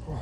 Whew.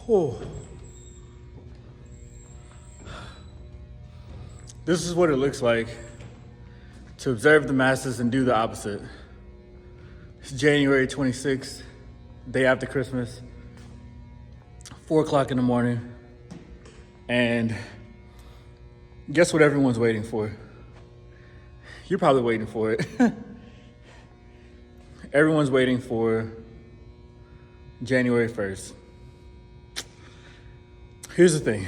Whew. This is what it looks like to observe the masses and do the opposite. It's January 26th, day after Christmas, 4 o'clock in the morning, and guess what everyone's waiting for? You're probably waiting for it. Everyone's waiting for January 1st. Here's the thing.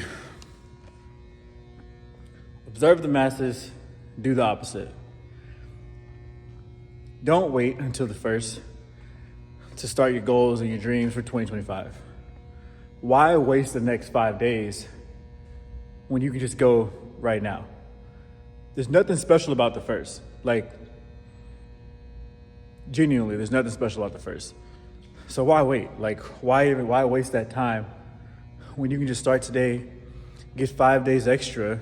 Observe the masses, do the opposite. Don't wait until the 1st to start your goals and your dreams for 2025. Why waste the next 5 days when you can just go right now? There's nothing special about the 1st. Like, genuinely, there's nothing special about the 1st. So why wait? Like, why waste that time when you can just start today, get 5 days extra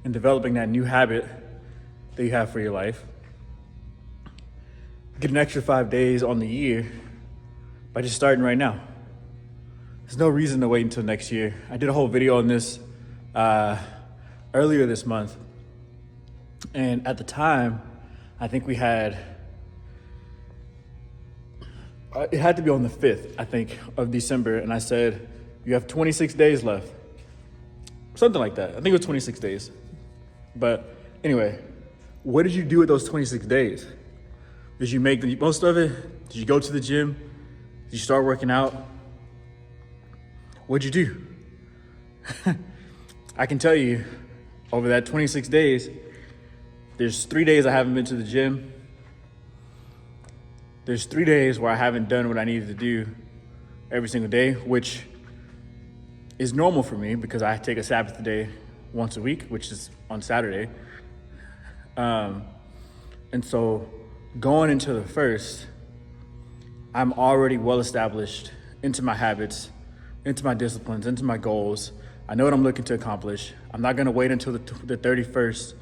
in developing that new habit that you have for your life? Get an extra 5 days on the year by just starting right now. There's no reason to wait until next year. I did a whole video on this earlier this month. And at the time, I think we had, it had to be on the 5th, I think, of December. And I said, you have 26 days left. Something like that. I think it was 26 days. But anyway, what did you do with those 26 days? Did you make the most of it? Did you go to the gym? Did you start working out? What'd you do? I can tell you, over that 26 days, there's 3 days I haven't been to the gym. There's 3 days where I haven't done what I needed to do every single day, which is normal for me because I take a Sabbath day once a week, which is on Saturday. And so going into the 1st, I'm already well established into my habits, into my disciplines, into my goals. I know what I'm looking to accomplish. I'm not gonna wait until the 31st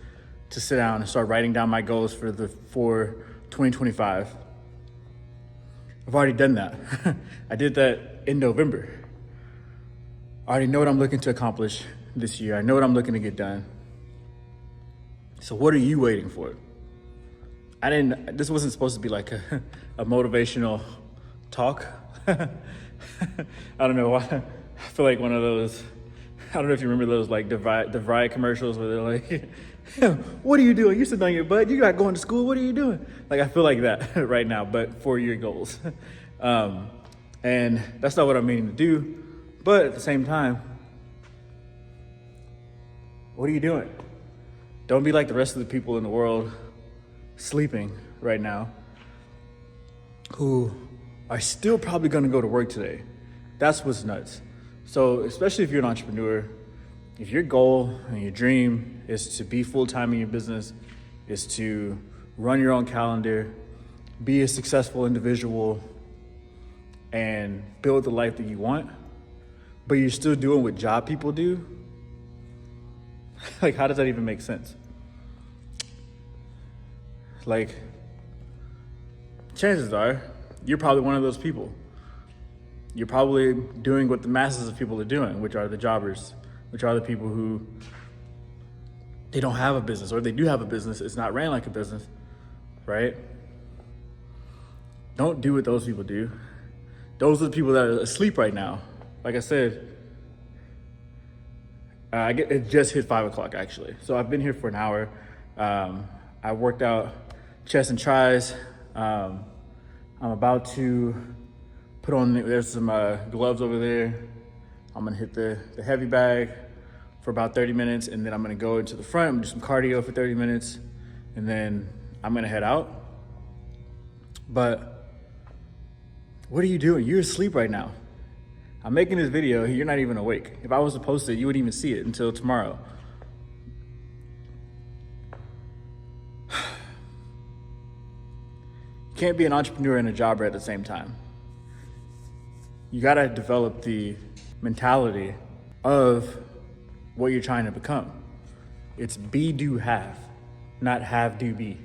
to sit down and start writing down my goals for 2025. I've already done that. I did that in November. I already know what I'm looking to accomplish this year. I know what I'm looking to get done. So what are you waiting for? This wasn't supposed to be like a motivational talk. I don't know why. I feel like one of those, I don't know if you remember those like DeVry commercials where they're like, what are you doing? You're sitting on your butt. You're not going to school. What are you doing? Like, I feel like that right now, but for your goals. And that's not what I'm meaning to do. But at the same time, what are you doing? Don't be like the rest of the people in the world sleeping right now who are still probably going to go to work today. That's what's nuts. So especially if you're an entrepreneur, if your goal and your dream is to be full-time in your business, is to run your own calendar, be a successful individual, and build the life that you want, but you're still doing what job people do, like, how does that even make sense? Like, chances are, you're probably one of those people. You're probably doing what the masses of people are doing, which are the jobbers, which are the people who, they don't have a business, or they do have a business, it's not ran like a business, right? Don't do what those people do. Those are the people that are asleep right now. Like I said, it just hit 5 o'clock actually. So I've been here for an hour. I worked out chest and tris. I'm about to put on, there's some gloves over there. I'm gonna hit the heavy bag for about 30 minutes, and then I'm gonna go into the front and do some cardio for 30 minutes, and then I'm gonna head out. But what are you doing? You're asleep right now. I'm making this video, you're not even awake. If I was to post it, you wouldn't even see it until tomorrow. You can't be an entrepreneur and a jobber at the same time. You gotta develop the mentality of what you're trying to become. It's be, do, have, not have, do, be.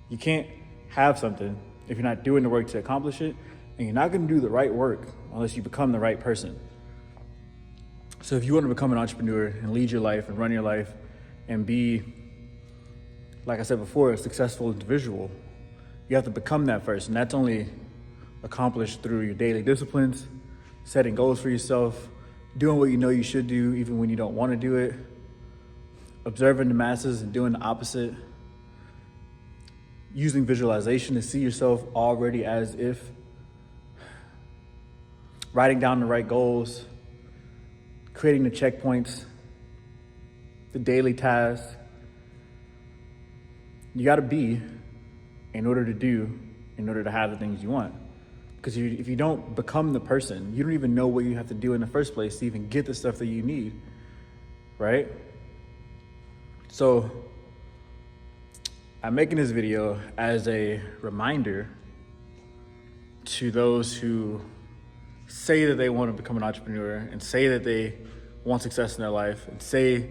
You can't have something if you're not doing the work to accomplish it, and you're not going to do the right work unless you become the right person. So if you want to become an entrepreneur and lead your life and run your life and be, like I said before, a successful individual, you have to become that first. And that's only accomplished through your daily disciplines, setting goals for yourself, doing what you know you should do even when you don't want to do it, observing the masses and doing the opposite, using visualization to see yourself already as if, writing down the right goals, creating the checkpoints, the daily tasks. You got to be in order to do, in order to have the things you want. Because if you don't become the person, you don't even know what you have to do in the first place to even get the stuff that you need, right? So I'm making this video as a reminder to those who say that they want to become an entrepreneur and say that they want success in their life and say,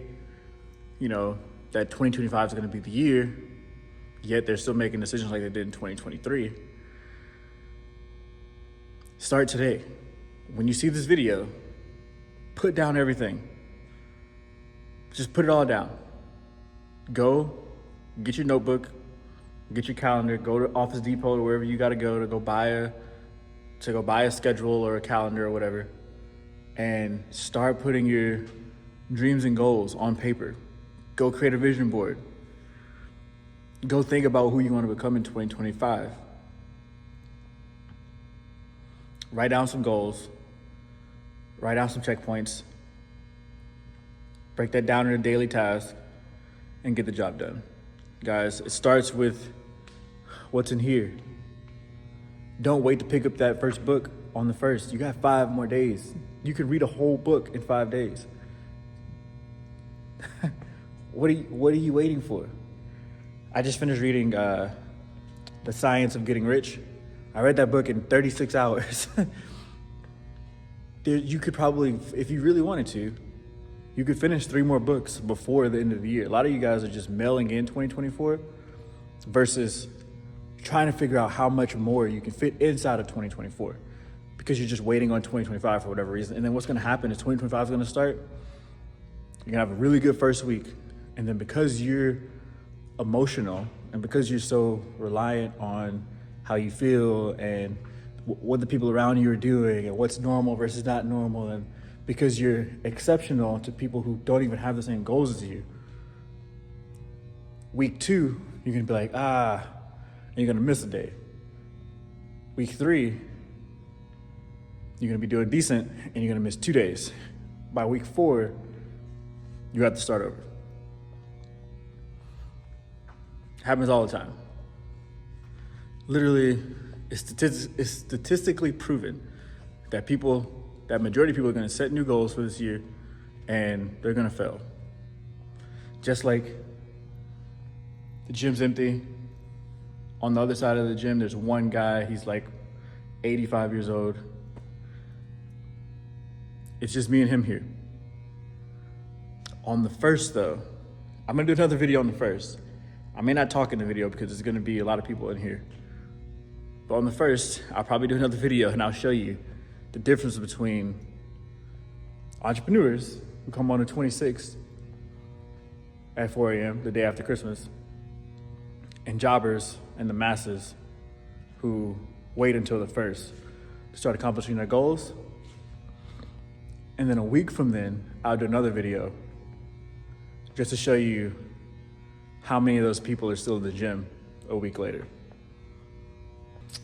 that 2025 is going to be the year, yet they're still making decisions like they did in 2023. Start today. When you see this video, put down everything. Just put it all down. Go, get your notebook, get your calendar, go to Office Depot or wherever you got to go buy a schedule or a calendar or whatever, and start putting your dreams and goals on paper. Go create a vision board. Go think about who you want to become in 2025. Write down some goals. Write down some checkpoints. Break that down into daily tasks and get the job done. Guys, it starts with what's in here. Don't wait to pick up that first book on the first. You got 5 more days. You could read a whole book in 5 days. What are you waiting for? I just finished reading The Science of Getting Rich. I read that book in 36 hours. You could probably, if you really wanted to, you could finish 3 more books before the end of the year. A lot of you guys are just mailing in 2024 versus trying to figure out how much more you can fit inside of 2024 because you're just waiting on 2025 for whatever reason. And then what's going to happen is 2025 is going to start. You're going to have a really good first week. And then because you're emotional and because you're so reliant on how you feel and what the people around you are doing and what's normal versus not normal, and because you're exceptional to people who don't even have the same goals as you, week 2, you're going to be like, and you're going to miss a day. Week 3, you're going to be doing decent and you're going to miss 2 days. By week 4, you have to start over. Happens all the time. Literally, it's statistically proven that majority of people are going to set new goals for this year and they're going to fail. Just like the gym's empty. On the other side of the gym, there's one guy, he's like 85 years old. It's just me and him here. On the first though, I'm gonna do another video on the first. I may not talk in the video because there's gonna be a lot of people in here. But on the first, I'll probably do another video and I'll show you the difference between entrepreneurs who come on the 26th at 4 a.m., the day after Christmas, and jobbers and the masses who wait until the first to start accomplishing their goals. And then a week from then, I'll do another video just to show you how many of those people are still in the gym a week later.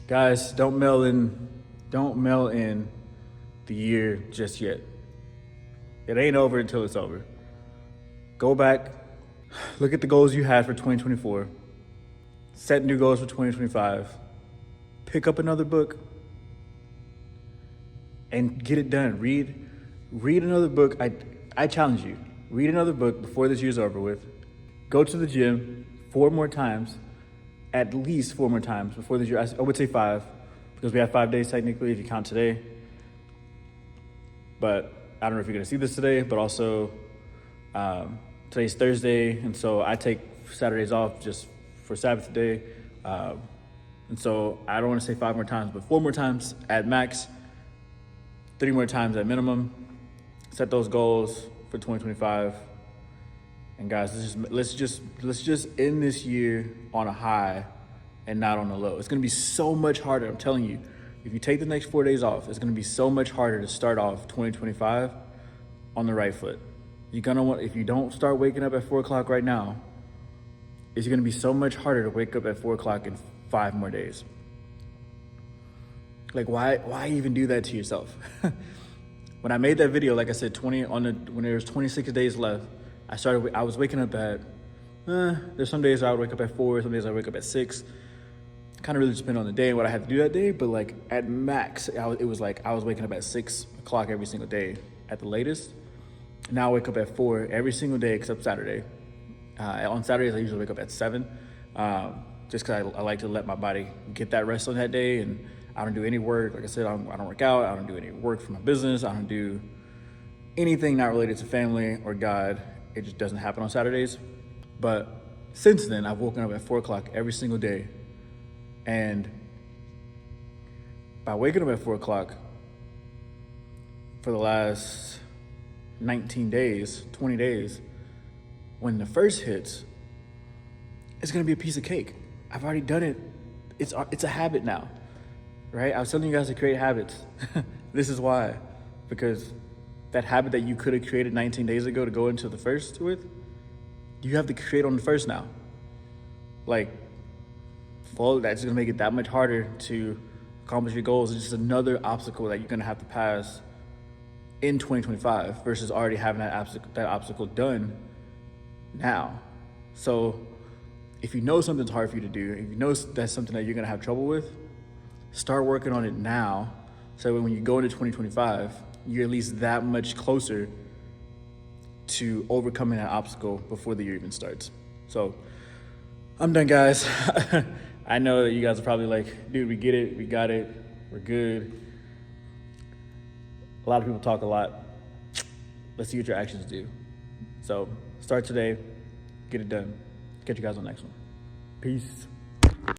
Guys, don't mail in the year just yet. It ain't over until it's over. Go back, look at the goals you had for 2024, set new goals for 2025, pick up another book, and get it done. Read another book. I challenge you, read another book before this year's over with. Go to the gym 4 more times, at least 4 more times before this year. I would say 5, because we have 5 days technically if you count today. But I don't know if you're gonna see this today, but also today's Thursday, and so I take Saturdays off just for Sabbath day. And so I don't want to say 5 more times, but 4 more times at max, 3 more times at minimum. Set those goals for 2025. And guys, let's just end this year on a high and not on a low. It's gonna be so much harder. I'm telling you, if you take the next 4 days off, it's gonna be so much harder to start off 2025 on the right foot. You're gonna want, if you don't start waking up at 4 o'clock right now, it's gonna be so much harder to wake up at 4 o'clock in 5 more days. Like, why even do that to yourself? When I made that video, like I said, when there was 26 days left, I was waking up at, there's some days I would wake up at 4, some days I wake up at 6. Kind of really depend on the day and what I had to do that day, but like at max, it was like I was waking up at 6 o'clock every single day at the latest. Now I wake up at 4 every single day except Saturday. On Saturdays, I usually wake up at 7, just because I like to let my body get that rest on that day, and I don't do any work. Like I said, I don't work out. I don't do any work for my business. I don't do anything not related to family or God. It just doesn't happen on Saturdays. But since then, I've woken up at 4 o'clock every single day. And by waking up at 4 o'clock for the last 19 days, 20 days, when the first hits, it's gonna be a piece of cake. I've already done it. It's a habit now, right? I was telling you guys to create habits. This is why, because that habit that you could have created 19 days ago to go into the first with, you have to create on the first now. Like, well, that's gonna make it that much harder to accomplish your goals. It's just another obstacle that you're gonna have to pass in 2025 versus already having that obstacle done now. So if you know something's hard for you to do, if you know that's something that you're gonna have trouble with, start working on it now, so when you go into 2025, you're at least that much closer to overcoming that obstacle before the year even starts. So I'm done, guys. I know that you guys are probably like, dude, we get it, we got it, we're good. A lot of people talk a lot. Let's see what your actions do. So start today, get it done. Catch you guys on the next one. Peace.